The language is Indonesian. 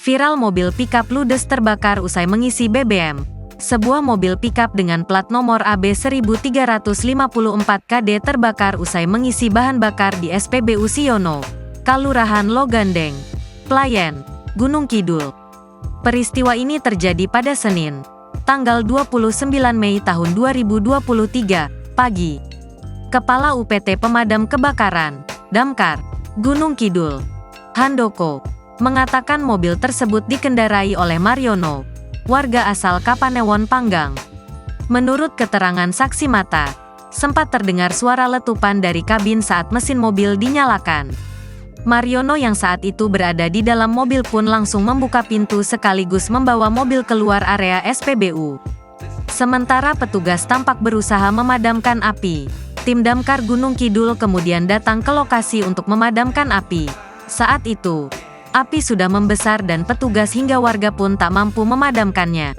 Viral mobil pickup ludes terbakar usai mengisi BBM. Sebuah mobil pickup dengan plat nomor AB 1354KD terbakar usai mengisi bahan bakar di SPBU Siono, Kalurahan Logandeng, Klayen, Gunung Kidul. Peristiwa ini terjadi pada Senin, tanggal 29 Mei tahun 2023, pagi. Kepala UPT Pemadam Kebakaran, Damkar, Gunung Kidul, Handoko, mengatakan mobil tersebut dikendarai oleh Mariono, warga asal Kapanewon Panggang. Menurut keterangan saksi mata, sempat terdengar suara letupan dari kabin saat mesin mobil dinyalakan. Mariono yang saat itu berada di dalam mobil pun langsung membuka pintu sekaligus membawa mobil keluar area SPBU. Sementara petugas tampak berusaha memadamkan api. Tim Damkar Gunung Kidul kemudian datang ke lokasi untuk memadamkan api. Saat itu, api sudah membesar dan petugas hingga warga pun tak mampu memadamkannya.